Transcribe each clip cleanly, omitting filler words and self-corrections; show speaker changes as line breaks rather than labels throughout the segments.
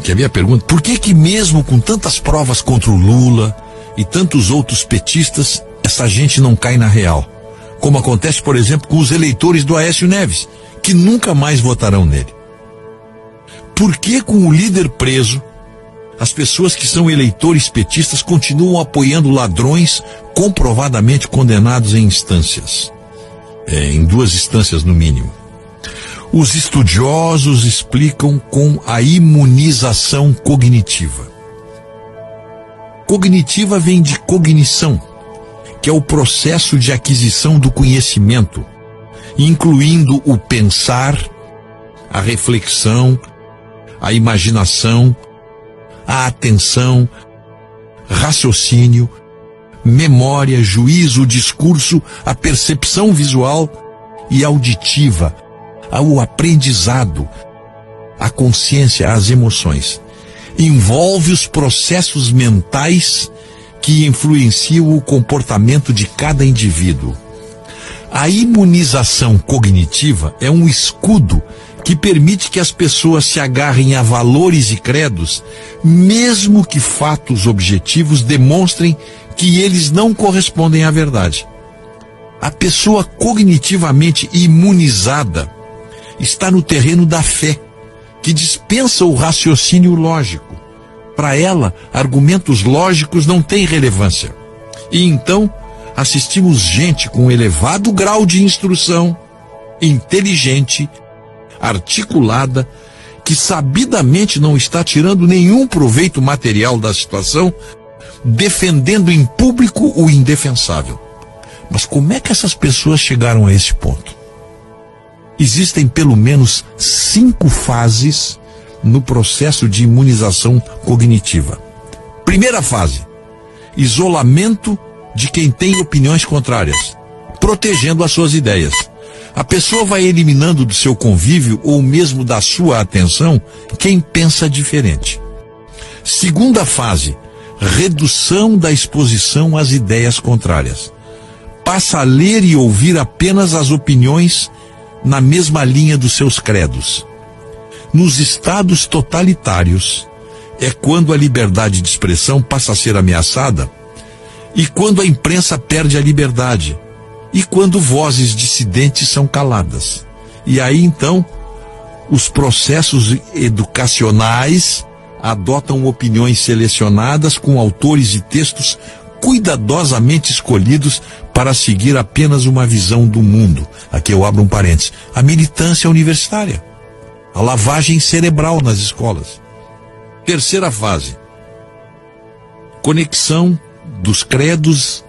Quer ver a pergunta? Por que mesmo com tantas provas contra o Lula e tantos outros petistas, essa gente não cai na real? Como acontece, por exemplo, com os eleitores do Aécio Neves, que nunca mais votarão nele. Por que com o líder preso, as pessoas que são eleitores petistas continuam apoiando ladrões comprovadamente condenados em instâncias? Em 2 instâncias no mínimo. Os estudiosos explicam com a imunização cognitiva. Cognitiva vem de cognição, que é o processo de aquisição do conhecimento, incluindo o pensar, a reflexão, a imaginação, a atenção, raciocínio, memória, juízo, discurso, a percepção visual e auditiva, o aprendizado, a consciência, as emoções. Envolve os processos mentais que influenciam o comportamento de cada indivíduo. A imunização cognitiva é um escudo que permite que as pessoas se agarrem a valores e credos, mesmo que fatos objetivos demonstrem que eles não correspondem à verdade. A pessoa cognitivamente imunizada está no terreno da fé, que dispensa o raciocínio lógico. Para ela, argumentos lógicos não têm relevância. E então, assistimos gente com elevado grau de instrução, inteligente, articulada, que sabidamente não está tirando nenhum proveito material da situação, defendendo em público o indefensável. Mas como é que essas pessoas chegaram a esse ponto? Existem pelo menos 5 fases no processo de imunização cognitiva. Primeira fase: isolamento de quem tem opiniões contrárias, protegendo as suas ideias. A pessoa vai eliminando do seu convívio ou mesmo da sua atenção quem pensa diferente. Segunda fase: redução da exposição às ideias contrárias. Passa a ler e ouvir apenas as opiniões na mesma linha dos seus credos. Nos estados totalitários, é quando a liberdade de expressão passa a ser ameaçada, e quando a imprensa perde a liberdade, e quando vozes dissidentes são caladas. E aí então, os processos educacionais adotam opiniões selecionadas com autores e textos cuidadosamente escolhidos para seguir apenas uma visão do mundo. Aqui eu abro um parênteses: a militância universitária, a lavagem cerebral nas escolas. Terceira fase: conexão dos credos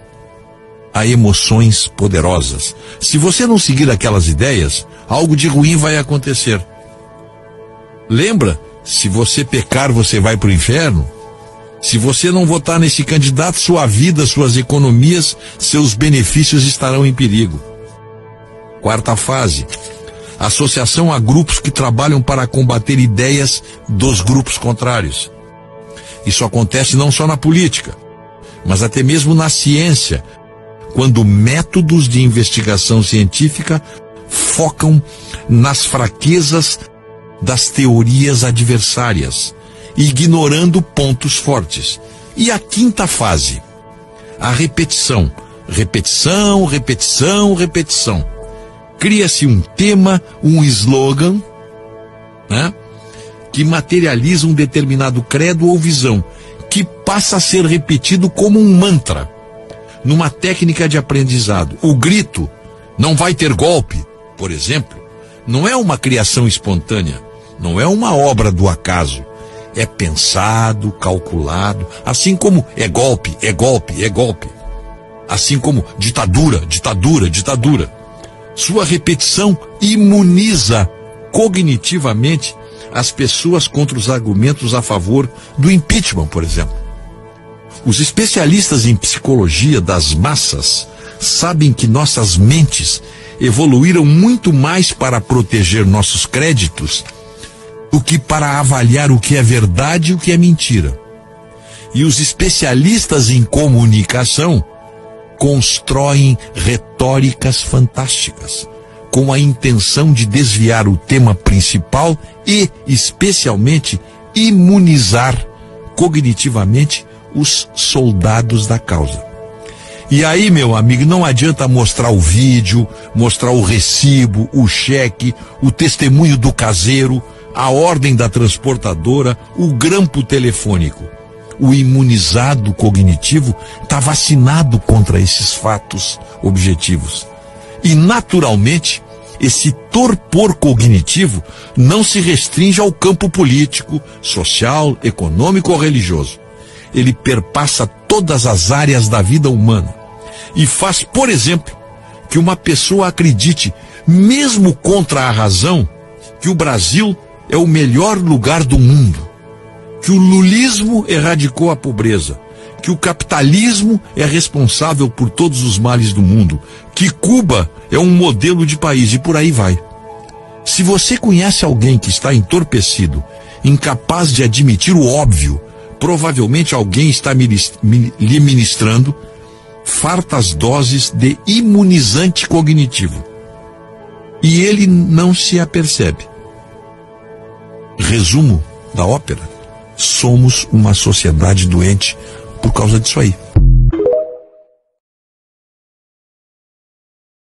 a emoções poderosas. Se você não seguir aquelas ideias, algo de ruim vai acontecer. Lembra? Se você pecar, você vai para o inferno. Se você não votar nesse candidato, sua vida, suas economias, seus benefícios estarão em perigo. Quarta fase: associação a grupos que trabalham para combater ideias dos grupos contrários. Isso acontece não só na política, mas até mesmo na ciência, quando métodos de investigação científica focam nas fraquezas das teorias adversárias, ignorando pontos fortes. E a quinta fase: a repetição. Repetição, repetição, repetição. Cria-se um tema, um slogan, né, que materializa um determinado credo ou visão, que passa a ser repetido como um mantra, numa técnica de aprendizado. O grito "não vai ter golpe", por exemplo, não é uma criação espontânea, não é uma obra do acaso. É pensado, calculado, assim como é golpe, é golpe, é golpe. Assim como ditadura, ditadura, ditadura. Sua repetição imuniza cognitivamente as pessoas contra os argumentos a favor do impeachment, por exemplo. Os especialistas em psicologia das massas sabem que nossas mentes evoluíram muito mais para proteger nossos créditos do que para avaliar o que é verdade e o que é mentira. E os especialistas em comunicação constroem retóricas fantásticas, com a intenção de desviar o tema principal e, especialmente, imunizar cognitivamente os soldados da causa. E aí, meu amigo, não adianta mostrar o vídeo, mostrar o recibo, o cheque, o testemunho do caseiro, a ordem da transportadora, o grampo telefônico. O imunizado cognitivo está vacinado contra esses fatos objetivos. E, naturalmente, esse torpor cognitivo não se restringe ao campo político, social, econômico ou religioso. Ele perpassa todas as áreas da vida humana e faz, por exemplo, que uma pessoa acredite, mesmo contra a razão, que o Brasil é o melhor lugar do mundo, que o lulismo erradicou a pobreza, que o capitalismo é responsável por todos os males do mundo, que Cuba é um modelo de país e por aí vai. Se você conhece alguém que está entorpecido, incapaz de admitir o óbvio, provavelmente alguém está lhe ministrando fartas doses de imunizante cognitivo. E ele não se apercebe. Resumo da ópera: somos uma sociedade doente por causa disso aí.